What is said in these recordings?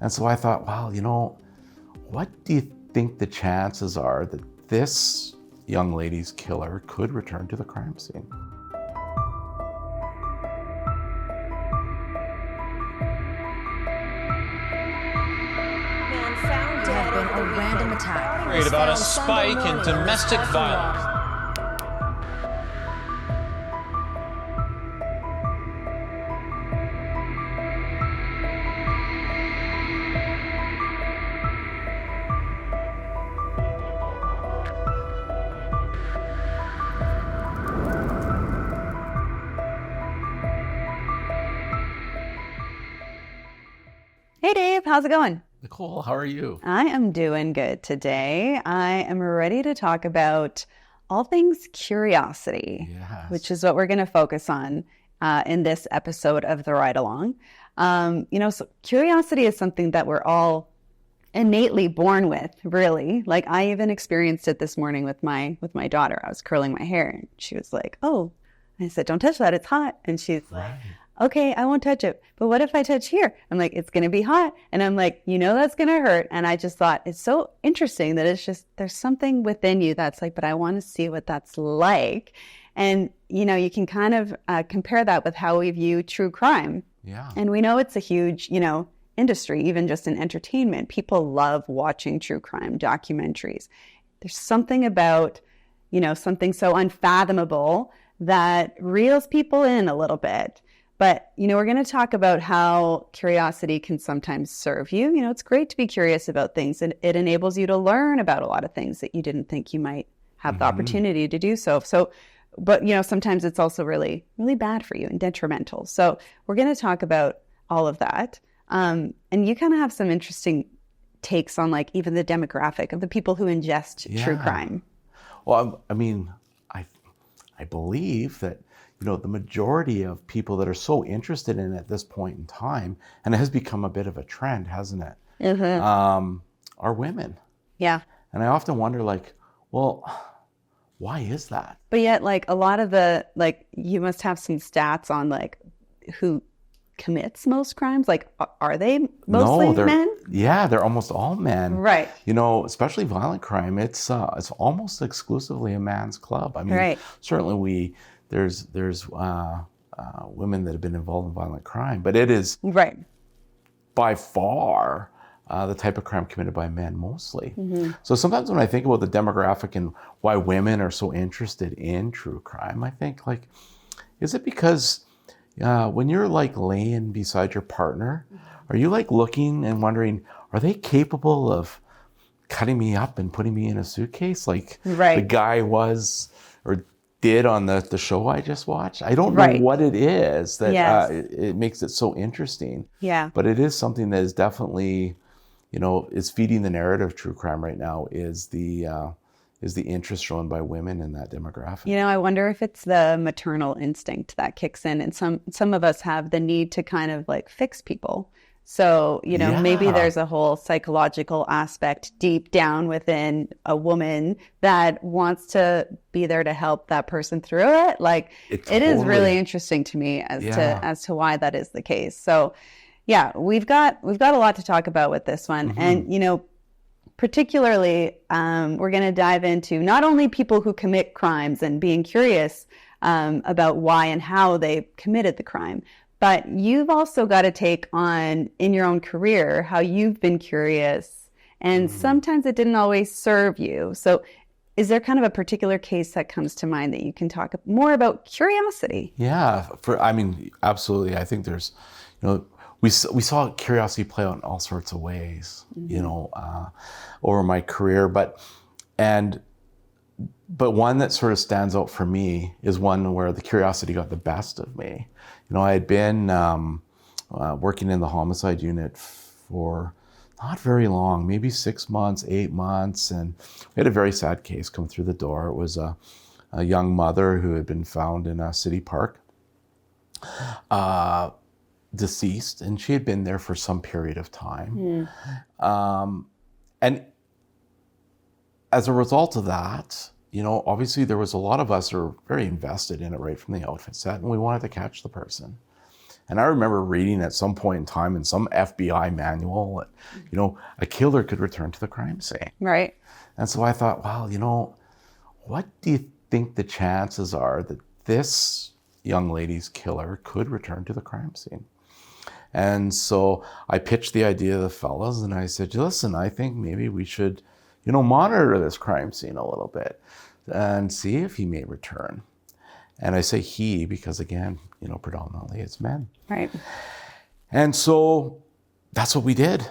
And so I thought, well, what do you think the chances are that this young lady's killer could return to the crime scene? Man found dead Been a random attack. Worried about a spike in domestic violence. Hey Dave, how's it going? Nicole, how are you? I am doing good today. I am ready to talk about all things curiosity, Yes. which is what we're going to focus on in this episode of The Ride Along. So curiosity is something that we're all innately born with, really. Like I even experienced it this morning with my daughter. I was curling my hair and she was like, "Oh," I said, "Don't touch that, it's hot." And she's like, "Okay, I won't touch it. But what if I touch here?" I'm like, "It's going to be hot." And I'm like, that's going to hurt. And I just thought it's so interesting that it's just, there's something within you that's like, but I want to see what that's like. And, you can kind of compare that with how we view true crime. Yeah. And we know it's a huge, industry, even just in entertainment. People love watching true crime documentaries. There's something about, something so unfathomable that reels people in a little bit. But, we're going to talk about how curiosity can sometimes serve you. It's great to be curious about things, and it enables you to learn about a lot of things that you didn't think you might have the opportunity to do so. But sometimes it's also really, really bad for you and detrimental. So we're going to talk about all of that. And you kind of have some interesting takes on like even the demographic of the people who ingest true crime. Well, I believe that, the majority of people that are so interested in it at this point in time, and it has become a bit of a trend, hasn't it? Mm-hmm. Are women. Yeah. And I often wonder, well, why is that? But yet, a lot of you must have some stats on who commits most crimes. Are they mostly men? Yeah, they're almost all men. Right. Especially violent crime. It's almost exclusively a man's club. I mean, right. Certainly there's women that have been involved in violent crime, but it is right by far the type of crime committed by men mostly. Mm-hmm. So sometimes when I think about the demographic and why women are so interested in true crime, I think is it because when you're laying beside your partner, are you looking and wondering, are they capable of cutting me up and putting me in a suitcase like the guy was or did on the show I just watched? I don't know what it is that it makes it so interesting. Yeah. But it is something that is definitely, is feeding the narrative of true crime right now is the interest shown by women in that demographic. I wonder if it's the maternal instinct that kicks in, and some of us have the need to kind of fix people. So, maybe there's a whole psychological aspect deep down within a woman that wants to be there to help that person through it. It is really interesting to me as to why that is the case. So, yeah, we've got a lot to talk about with this one. Mm-hmm. And, particularly, we're going to dive into not only people who commit crimes and being curious about why and how they committed the crime, but you've also got to take on in your own career how you've been curious, and sometimes it didn't always serve you. So is there kind of a particular case that comes to mind that you can talk more about curiosity? Yeah, absolutely. I think there's, we saw curiosity play out in all sorts of ways, over my career. But one that sort of stands out for me is one where the curiosity got the best of me. I had been working in the homicide unit for not very long, maybe 6 months, 8 months. And we had a very sad case come through the door. It was a young mother who had been found in a city park, deceased, and she had been there for some period of time. And as a result of that, obviously there was a lot of us who were very invested in it right from the outset, and we wanted to catch the person. And I remember reading at some point in time in some FBI manual that, you know, a killer could return to the crime scene. Right. And so I thought, well, you know, what do you think the chances are that this young lady's killer could return to the crime scene? And so I pitched the idea to the fellas and I said, listen, I think maybe we should, you know, monitor this crime scene a little bit and see if he may return. And I say he because, again, you know, predominantly it's men. Right. And so that's what we did.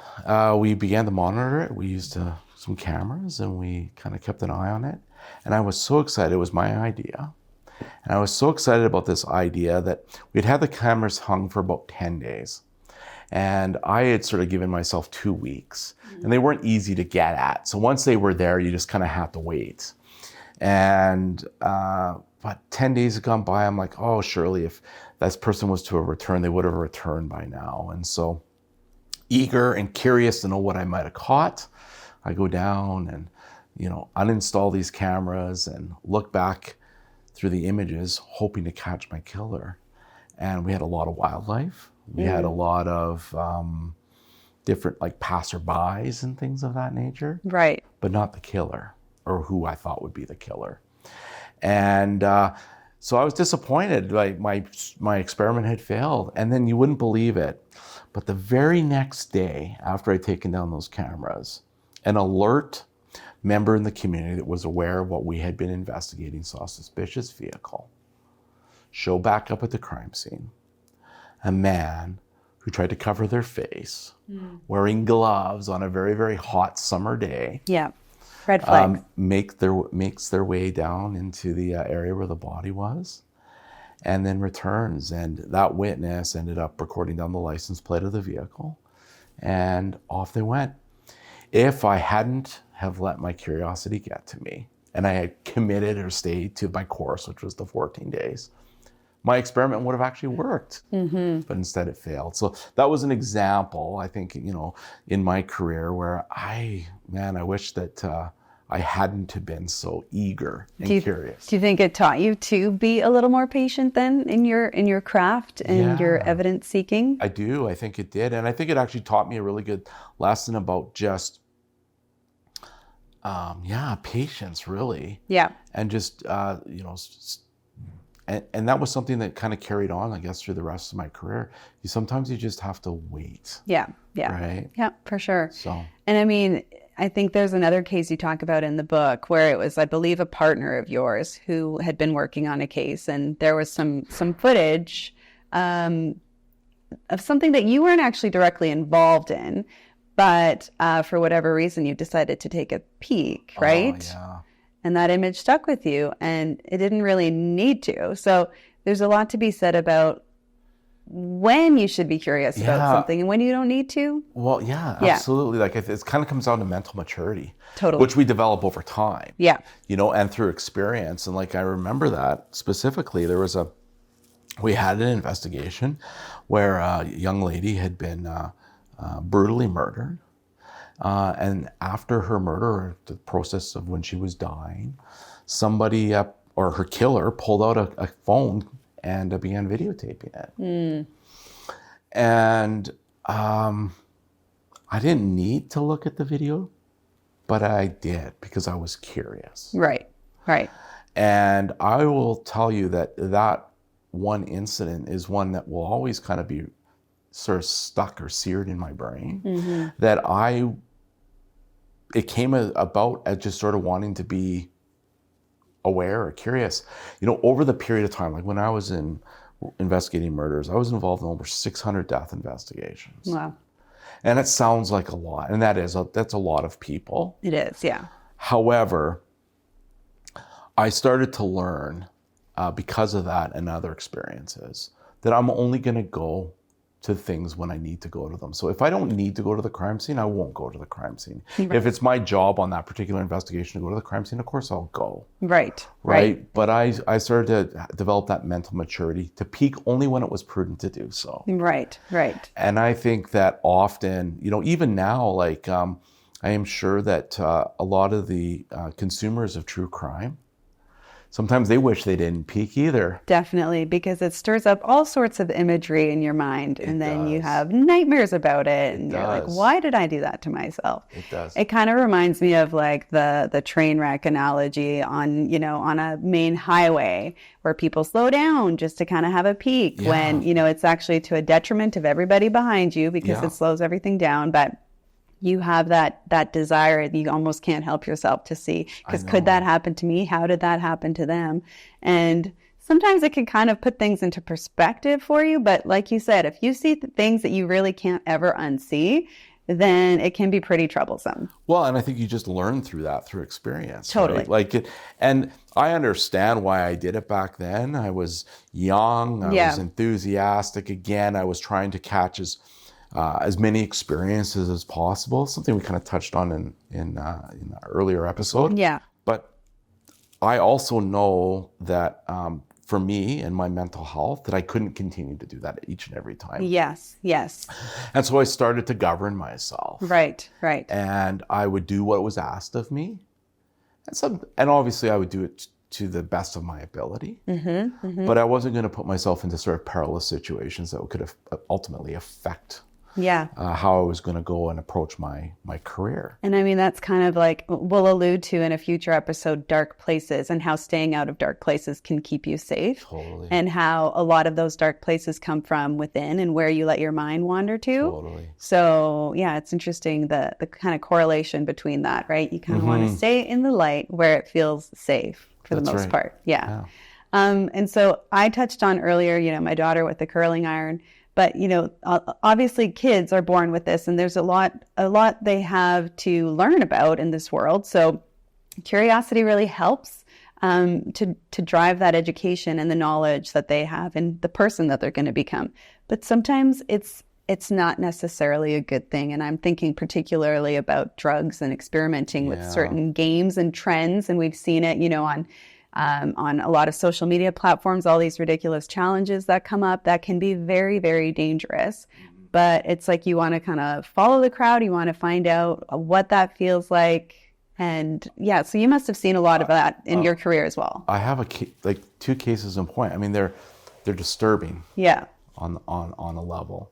We began to monitor it. We used some cameras and we kind of kept an eye on it. And I was so excited. It was my idea. And I was so excited about this idea that we'd had the cameras hung for about 10 days. And I had sort of given myself 2 weeks. And they weren't easy to get at. So once they were there, you just kind of had to wait. And but 10 days had gone by. I'm like, oh, surely if this person was to have returned, they would have returned by now. And so eager and curious to know what I might have caught, I go down and, you know, uninstall these cameras and look back through the images, hoping to catch my killer. And we had a lot of wildlife. We had a lot of different like passerbys and things of that nature. Right. But not the killer, or who I thought would be the killer. And so I was disappointed. Like my experiment had failed. And then you wouldn't believe it, but the very next day after I'd taken down those cameras, an alert member in the community that was aware of what we had been investigating saw a suspicious vehicle show back up at the crime scene. A man who tried to cover their face, wearing gloves on a very, very hot summer day. Yeah. Red flag. Makes their way down into the area where the body was, and then returns. And that witness ended up recording down the license plate of the vehicle, and off they went. If I hadn't have let my curiosity get to me, and I had committed or stayed to my course, which was the 14 days, my experiment would have actually worked, but instead it failed. So that was an example, I think, you know, in my career where I wish that I hadn't have been so eager and curious. Do you think it taught you to be a little more patient then in your craft and your evidence seeking? I do. I think it did. And I think it actually taught me a really good lesson about just, patience, really. Yeah. And just, you know, and that was something that kind of carried on, I guess, through the rest of my career. Sometimes you just have to wait. Yeah. Right? Yeah, for sure. So, and I mean, I think there's another case you talk about in the book where it was, I believe, a partner of yours who had been working on a case, and there was some footage of something that you weren't actually directly involved in, but for whatever reason, you decided to take a peek, right? Oh, yeah. And that image stuck with you, and it didn't really need to. So there's a lot to be said about when you should be curious about something and when you don't need to. Well, absolutely. Like it kind of comes down to mental maturity, totally, which we develop over time. Yeah, you know, and through experience. And like I remember that specifically, we had an investigation where a young lady had been brutally murdered. And after her murder, the process of when she was dying, somebody or her killer pulled out a phone and began videotaping it. And I didn't need to look at the video, but I did because I was curious. Right. And I will tell you that one incident is one that will always kind of be sort of stuck or seared in my brain. That it came about as just sort of wanting to be aware or curious. You know, over the period of time, like when I was investigating murders, I was involved in over 600 death investigations. Wow. And it sounds like a lot, and that's a lot of people. It is, yeah. However, I started to learn because of that and other experiences that I'm only going to go to things when I need to go to them. So if I don't need to go to the crime scene, I won't go to the crime scene. Right. If it's my job on that particular investigation to go to the crime scene, of course I'll go. Right. But I started to develop that mental maturity to peak only when it was prudent to do so. Right. And I think that often, you know, even now, like I am sure that a lot of the consumers of true crime sometimes they wish they didn't peek either. Definitely, because it stirs up all sorts of imagery in your mind, and then you does. have nightmares about it, and you're like, does. why did I do that to myself? It does. It kind of reminds me of like the train wreck analogy on, you know, on a main highway where people slow down just to kind of have a peek when, you know, it's actually to a detriment of everybody behind you because it slows everything down. But you have that desire and you almost can't help yourself to see, because could that happen to me? How did that happen to them? And sometimes it can kind of put things into perspective for you. But like you said, if you see things that you really can't ever unsee, then it can be pretty troublesome. Well, and I think you just learn through that, through experience. Totally. Right? Like it, and I understand why I did it back then. I was young. I was enthusiastic. Again, I was trying to catch as many experiences as possible. Something we kind of touched on in the earlier episode. Yeah. But I also know that for me and my mental health, that I couldn't continue to do that each and every time. Yes. And so I started to govern myself. Right. And I would do what was asked of me. And obviously I would do it to the best of my ability. But I wasn't going to put myself into sort of perilous situations that could ultimately affect how I was going to go and approach my career. And I mean, that's kind of like, we'll allude to in a future episode, dark places, and how staying out of dark places can keep you safe. Totally. And how a lot of those dark places come from within and where you let your mind wander to. Totally. So yeah, it's interesting, the kind of correlation between that, right? You kind of want to stay in the light where it feels safe for the most part. Yeah. And so I touched on earlier, you know, my daughter with the curling iron. But, you know, obviously kids are born with this, and there's a lot they have to learn about in this world. So curiosity really helps to drive that education and the knowledge that they have and the person that they're going to become. But sometimes it's not necessarily a good thing. And I'm thinking particularly about drugs and experimenting with certain games and trends. And we've seen it, you know, on a lot of social media platforms, all these ridiculous challenges that come up that can be very, very dangerous. But it's like you want to kind of follow the crowd. You want to find out what that feels like. And yeah, so you must have seen a lot of that in your career as well. I have two cases in point. I mean, they're disturbing. Yeah. On a level,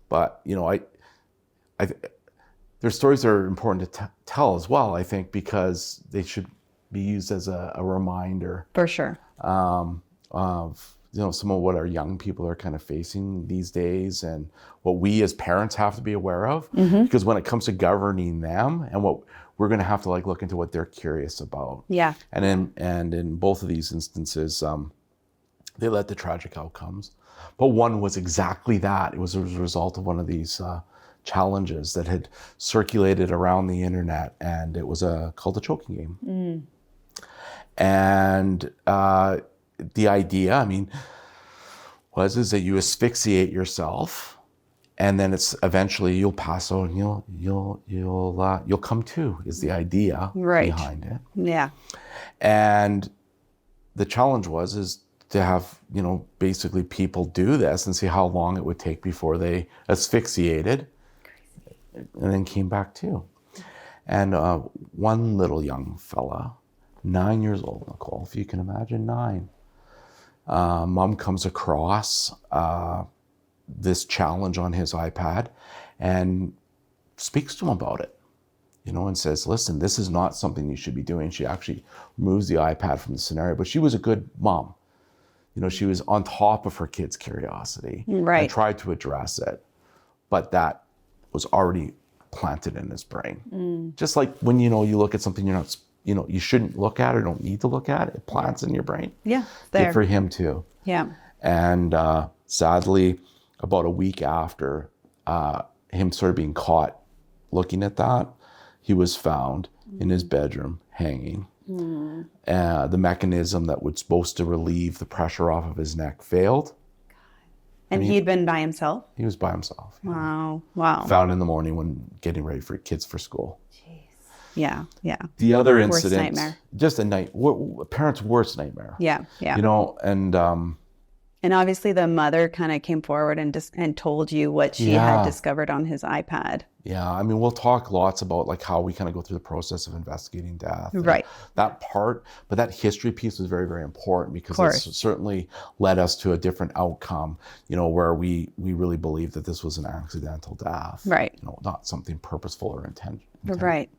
but you know, their stories that are important to tell as well. I think because they should be used as a reminder, for sure, of, you know, some of what our young people are kind of facing these days, and what we as parents have to be aware of. Because when it comes to governing them, and what we're going to have to look into what they're curious about. Yeah. And in both of these instances, they led to tragic outcomes. But one was exactly that. It was a result of one of these challenges that had circulated around the internet, and it was called a choking game. And the idea, I mean, is that you asphyxiate yourself, and then it's eventually you'll pass out and you'll come to, is the idea behind it. Yeah. And the challenge is to have, you know, basically people do this and see how long it would take before they asphyxiated and then came back to. And one little young fella, 9 years old, Nicole, if you can imagine, 9. Mom comes across this challenge on his iPad and speaks to him about it, you know, and says, listen, this is not something you should be doing. She actually removes the iPad from the scenario, but she was a good mom. You know, she was on top of her kid's curiosity and tried to address it, but that was already planted in his brain. Just like when, you know, you look at something you're not, you know, you shouldn't look at or don't need to look at, it plants in your brain. Yeah, there. Good for him too. Yeah. And sadly, about a week after him sort of being caught looking at that, he was found in his bedroom hanging. The mechanism that was supposed to relieve the pressure off of his neck failed. And he'd been by himself? He was by himself. Wow. Wow. Found in the morning when getting ready for kids for school. Jeez. Yeah. Yeah. The other incident, worst nightmare. Just a parent's worst nightmare. Yeah. Yeah. You know, and And obviously the mother kind of came forward and told you what she had discovered on his iPad. Yeah, I mean, we'll talk lots about like how we kind of go through the process of investigating death. Right. That part, but that history piece was very, very important because it certainly led us to a different outcome, where we really believe that this was an accidental death. Right. Not something purposeful or intentional. Right.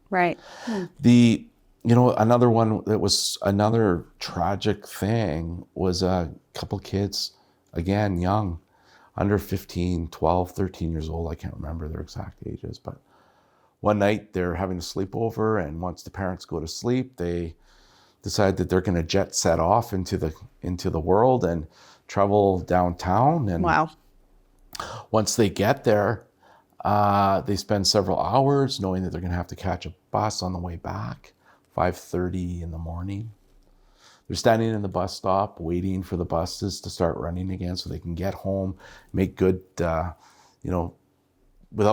Another one that was another tragic thing was a couple kids, again, young, under 15, 12, 13 years old. I can't remember their exact ages, but one night they're having a sleepover, and once the parents go to sleep, they decide that they're going to jet set off into the world and travel downtown. And wow. Once they get there, they spend several hours knowing that they're going to have to catch a bus on the way back. 5:30 in the morning. They're standing in the bus stop waiting for the buses to start running again so they can get home, make good, without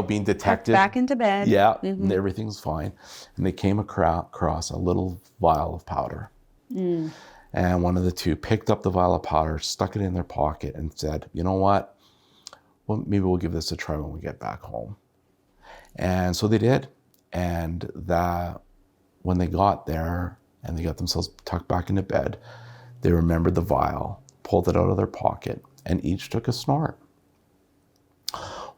being detected. Back into bed. Yeah, and everything's fine. And they came across a little vial of powder. And one of the two picked up the vial of powder, stuck it in their pocket, and said, you know what? Well, maybe we'll give this a try when we get back home. And so they did. And when they got there and they got themselves tucked back into bed, they remembered the vial, pulled it out of their pocket, and each took a snort.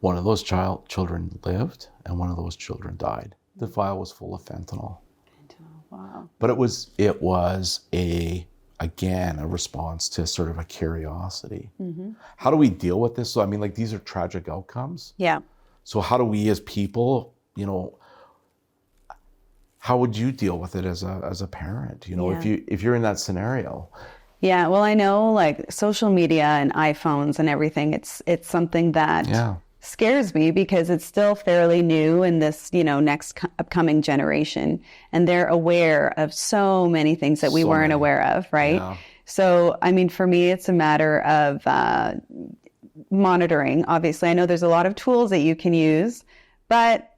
One of those children lived, and one of those children died. The vial was full of fentanyl. Wow. But it was a response to sort of a curiosity. How do we deal with this? So, I mean, like, these are tragic outcomes. Yeah. So how do we as people, how would you deal with it as a parent? If you're in that scenario. Yeah, well, I know like social media and iPhones and everything, it's something that scares me because it's still fairly new in this, next upcoming generation. And they're aware of so many things that we weren't aware of, right? Yeah. So, I mean, for me, it's a matter of monitoring. Obviously, I know there's a lot of tools that you can use, but,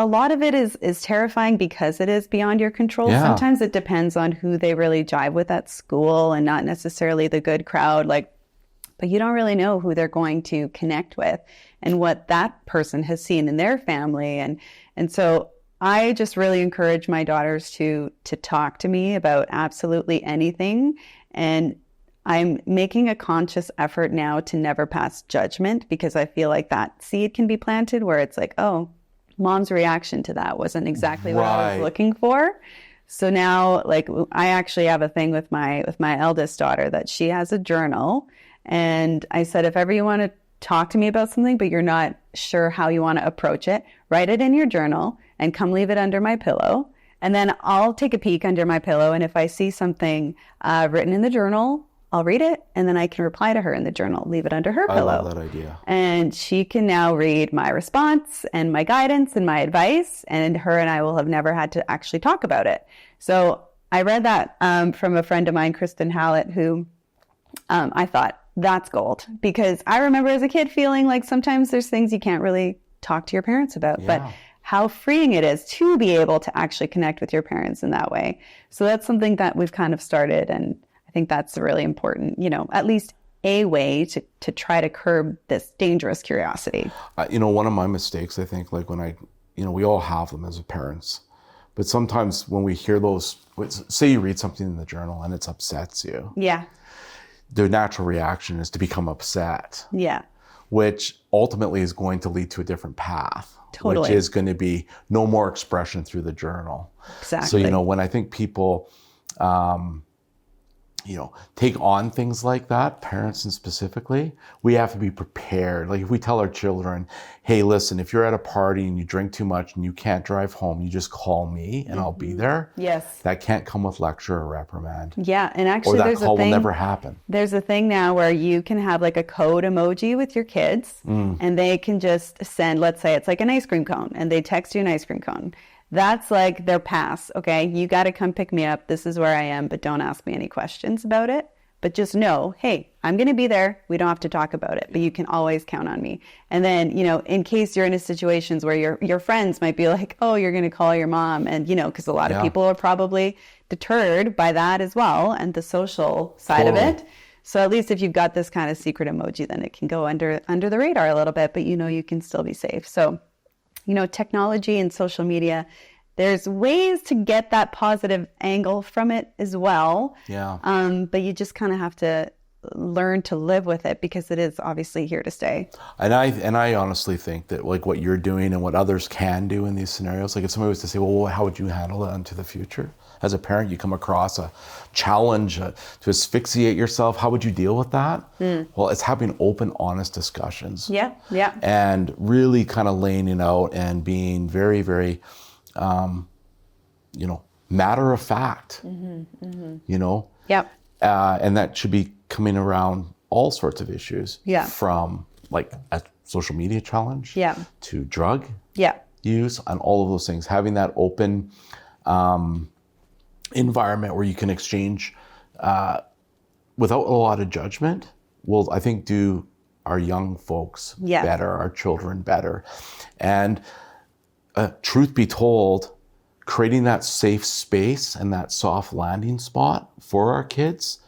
a lot of it is terrifying because it is beyond your control. Yeah. Sometimes it depends on who they really jive with at school and not necessarily the good crowd. But you don't really know who they're going to connect with and what that person has seen in their family. And so I just really encourage my daughters to talk to me about absolutely anything. And I'm making a conscious effort now to never pass judgment because I feel like that seed can be planted where it's like, oh, Mom's reaction to that wasn't exactly what I was looking for. So now, like, I actually have a thing with my eldest daughter that she has a journal. And I said, if ever you want to talk to me about something, but you're not sure how you want to approach it, write it in your journal and come leave it under my pillow. And then I'll take a peek under my pillow. And if I see something written in the journal, I'll read it, and then I can reply to her in the journal, leave it under her pillow. I love that idea. And she can now read my response and my guidance and my advice, and her and I will have never had to actually talk about it. So I read that from a friend of mine, Kristen Hallett, who I thought, that's gold. Because I remember as a kid feeling like sometimes there's things you can't really talk to your parents about. Yeah. But how freeing it is to be able to actually connect with your parents in that way. So that's something that we've kind of started, and I think that's really important, at least a way to try to curb this dangerous curiosity. One of my mistakes, I think, like when we all have them as parents, but sometimes when we hear those, say you read something in the journal and it upsets you. Yeah. The natural reaction is to become upset. Yeah. Which ultimately is going to lead to a different path. Totally. Which is going to be no more expression through the journal. Exactly. So, when I think people, take on things like that, parents and specifically, we have to be prepared. Like if we tell our children, hey, listen, if you're at a party and you drink too much and you can't drive home, you just call me and I'll be there. Yes. That can't come with lecture or reprimand. Yeah. And actually, or that call will never happen. There's a thing now where you can have like a code emoji with your kids and they can just send, let's say it's like an ice cream cone, and they text you an ice cream cone. That's like their pass. Okay, you got to come pick me up. This is where I am, but don't ask me any questions about it. But just know, hey, I'm going to be there. We don't have to talk about it, but you can always count on me. And then, in case you're in a situations where your friends might be like, oh, you're going to call your mom. And, because a lot of people are probably deterred by that as well and the social side of it. So at least if you've got this kind of secret emoji, then it can go under the radar a little bit, but you can still be safe. So, technology and social media, there's ways to get that positive angle from it as well. Yeah. But you just kind of have to learn to live with it because it is obviously here to stay. And I honestly think that like what you're doing and what others can do in these scenarios, like if somebody was to say, well, how would you handle it into the future? As a parent, you come across a challenge to asphyxiate yourself. How would you deal with that? Well, it's having open, honest discussions. Yeah. And really kind of laying it out and being very, very, matter of fact, Yep. And that should be coming around all sorts of issues. Yeah. From like a social media challenge. Yeah. To drug. Yeah. Use and all of those things. Having that open environment where you can exchange without a lot of judgment will, I think, do our young folks better, our children better. And truth be told, creating that safe space and that soft landing spot for our kids,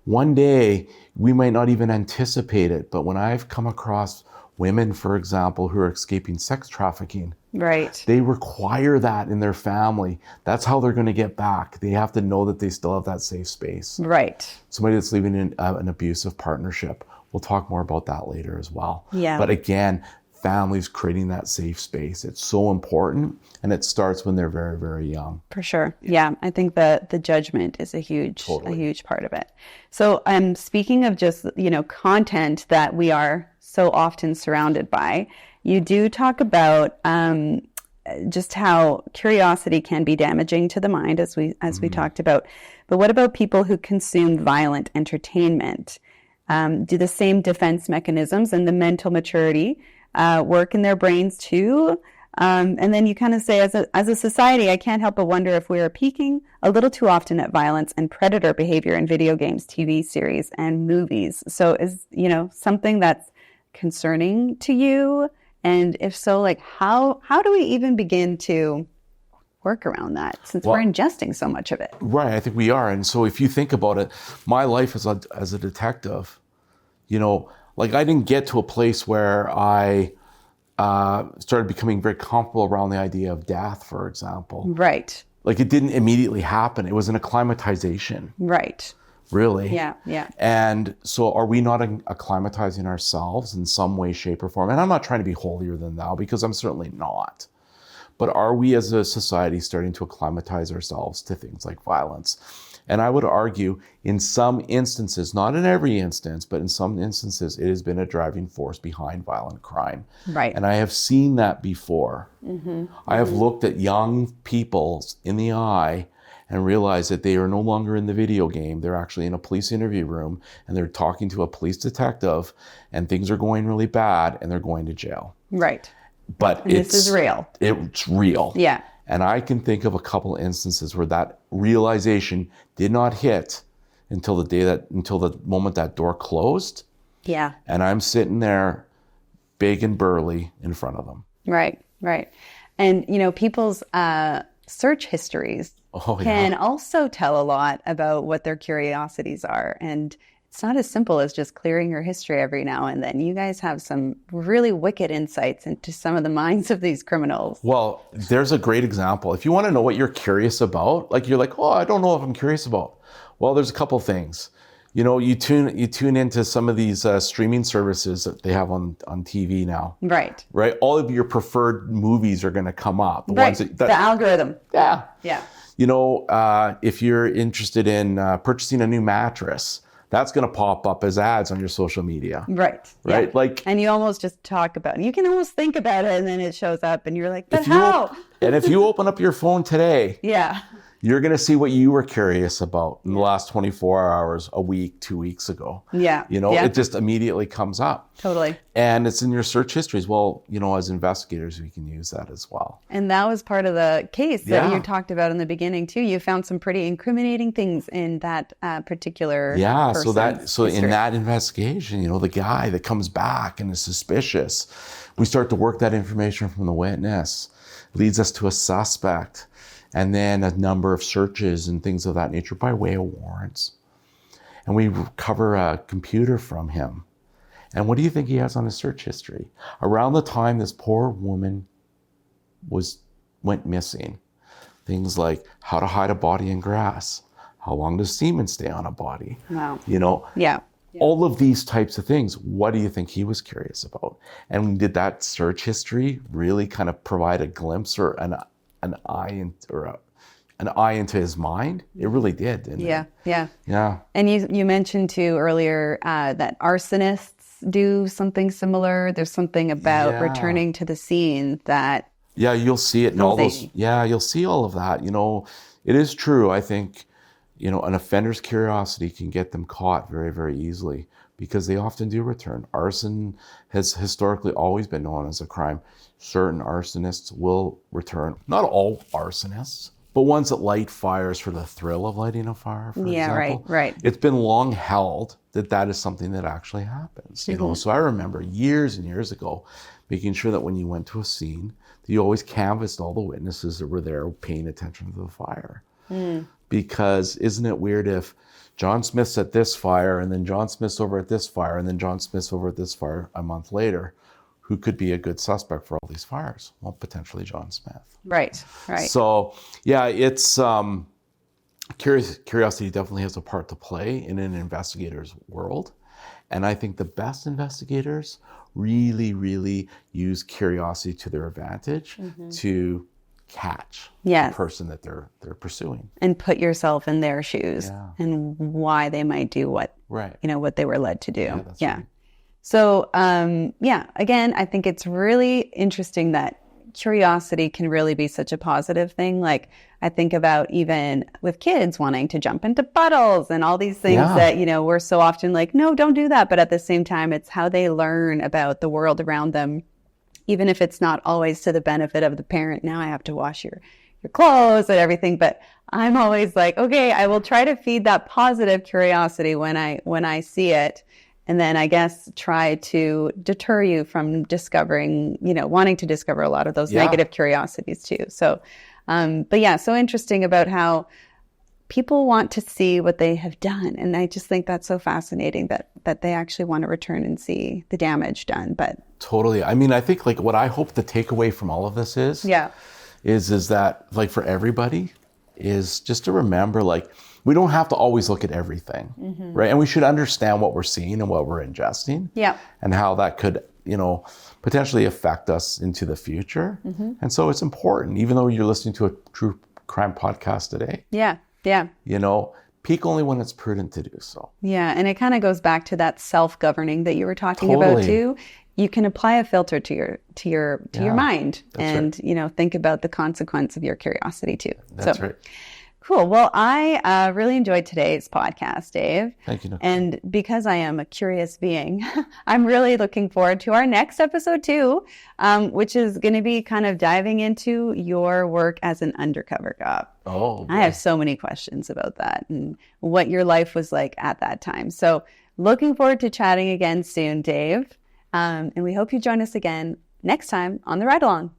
one day we might not even anticipate it, but when I've come across women, for example, who are escaping sex trafficking, right, they require that in their family. That's how they're going to get back. They have to know that they still have that safe space. Right. Somebody that's leaving an abusive partnership. We'll talk more about that later as well. Yeah. But again, families creating that safe space. It's so important, and it starts when they're very, very young. For sure. Yeah. I think the judgment is a huge part of it. So speaking of just, content that we are so often surrounded by, you do talk about just how curiosity can be damaging to the mind, as we talked about. But what about people who consume violent entertainment? Do the same defense mechanisms and the mental maturity work in their brains too? And then you kind of say, as a society, I can't help but wonder if we are peaking a little too often at violence and predator behavior in video games, TV series, and movies. So is, something that's concerning to you? And if so, like how do we even begin to work around that since we're ingesting so much of it? Right, I think we are. And so if you think about it, my life as a detective, like I didn't get to a place where I started becoming very comfortable around the idea of death, for example. Right. Like it didn't immediately happen. It was an acclimatization. Right. Really. Yeah. And so are we not acclimatizing ourselves in some way, shape, or form? And I'm not trying to be holier than thou, because I'm certainly not. But are we as a society starting to acclimatize ourselves to things like violence? And I would argue in some instances, not in every instance, but in some instances, it has been a driving force behind violent crime. Right. And I have seen that before. I have looked at young people in the eye and realized that they are no longer in the video game. They're actually in a police interview room and they're talking to a police detective and things are going really bad and they're going to jail. Right. But this is real. It's real. Yeah. And I can think of a couple instances where that realization did not hit until the moment that door closed. Yeah. And I'm sitting there big and burly in front of them. Right. And, people's search histories can also tell a lot about what their curiosities are. And it's not as simple as just clearing your history every now and then. You guys have some really wicked insights into some of the minds of these criminals. Well, there's a great example. If you want to know what you're curious about, like you're like, oh, I don't know if I'm curious about. Well, there's a couple things. You tune into some of these streaming services that they have on TV now. Right. All of your preferred movies are going to come up. The ones that, the algorithm. Yeah. Yeah. If you're interested in purchasing a new mattress, that's going to pop up as ads on your social media. Right. Yeah. And you almost just talk about it. You can almost think about it and then it shows up and you're like, but how? And if you open up your phone today, you're going to see what you were curious about in the last 24 hours, a week, 2 weeks ago. Yeah. It just immediately comes up. Totally. And it's in your search histories. Well, as investigators, we can use that as well. And that was part of the case that you talked about in the beginning too. You found some pretty incriminating things in that particular So in that investigation, the guy that comes back and is suspicious, we start to work that information from the witness, leads us to a suspect, and then a number of searches and things of that nature by way of warrants. and we recover a computer from him. And what do you think he has on his search history? Around the time this poor woman went missing, things like how to hide a body in grass, how long does semen stay on a body? Wow. You know, Yeah. all of these types of things. What do you think he was curious about? And did that search history really kind of provide a glimpse or an eye into his mind? It really did, didn't it? Yeah. And you mentioned too earlier that arsonists do something similar. There's something about returning to the scene that. Yeah, you'll see it in all those. Yeah, you'll see all of that. You know, it is true. I think, you know, an offender's curiosity can get them caught very, very easily because they often do return. Arson has historically always been known as a crime. Certain arsonists will return. Not all arsonists, but ones that light fires for the thrill of lighting a fire, for example. Right. It's been long held that is something that actually happens. You know, so I remember years and years ago making sure that when you went to a scene, that you always canvassed all the witnesses that were there paying attention to the fire. Because isn't it weird if John Smith's at this fire and then John Smith's over at this fire and then John Smith's over at this fire a month later, who could be a good suspect for all these fires? Well, potentially John Smith. Right. So yeah, it's curiosity definitely has a part to play in an investigator's world. And I think the best investigators really, really use curiosity to their advantage to catch the person that they're pursuing. And put yourself in their shoes and why they might do what they were led to do. Yeah, that's right. So, again, I think it's really interesting that curiosity can really be such a positive thing. Like, I think about even with kids wanting to jump into puddles and all these things that, you know, we're so often like, no, don't do that. But at the same time, it's how they learn about the world around them, even if it's not always to the benefit of the parent. Now I have to wash your clothes and everything. But I'm always like, okay, I will try to feed that positive curiosity when I see it. And then I guess try to deter you from discovering, you know, wanting to discover a lot of those negative curiosities too. So, so interesting about how people want to see what they have done. And I just think that's so fascinating that they actually want to return and see the damage done. But totally. I mean, I think like what I hope the takeaway from all of this is that like for everybody is just to remember, like, we don't have to always look at everything, right? And we should understand what we're seeing and what we're ingesting and how that could, you know, potentially affect us into the future. And so it's important, even though you're listening to a true crime podcast today. You know, peak only when it's prudent to do so. Yeah, and it kind of goes back to that self-governing that you were talking about too. You can apply a filter to your mind and, you know, think about the consequence of your curiosity too. That's right. Cool. Well, I really enjoyed today's podcast, Dave. Thank you, Nicole. And because I am a curious being, I'm really looking forward to our next episode too, which is going to be kind of diving into your work as an undercover cop. Oh, boy. I have so many questions about that and what your life was like at that time. So looking forward to chatting again soon, Dave. And we hope you join us again next time on The Ride Along.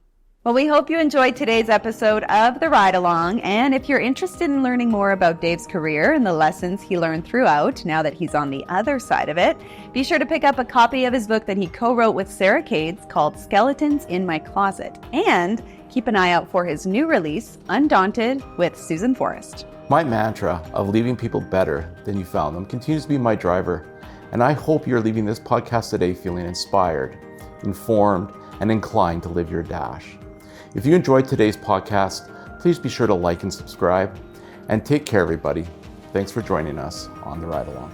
Well, we hope you enjoyed today's episode of The Ride Along, and if you're interested in learning more about Dave's career and the lessons he learned throughout, now that he's on the other side of it, be sure to pick up a copy of his book that he co-wrote with Sarah Cades called Skeletons in My Closet, and keep an eye out for his new release, Undaunted, with Susan Forrest. My mantra of leaving people better than you found them continues to be my driver, and I hope you're leaving this podcast today feeling inspired, informed, and inclined to live your dash. If you enjoyed today's podcast, please be sure to like and subscribe. And take care, everybody. Thanks for joining us on The Ride Along.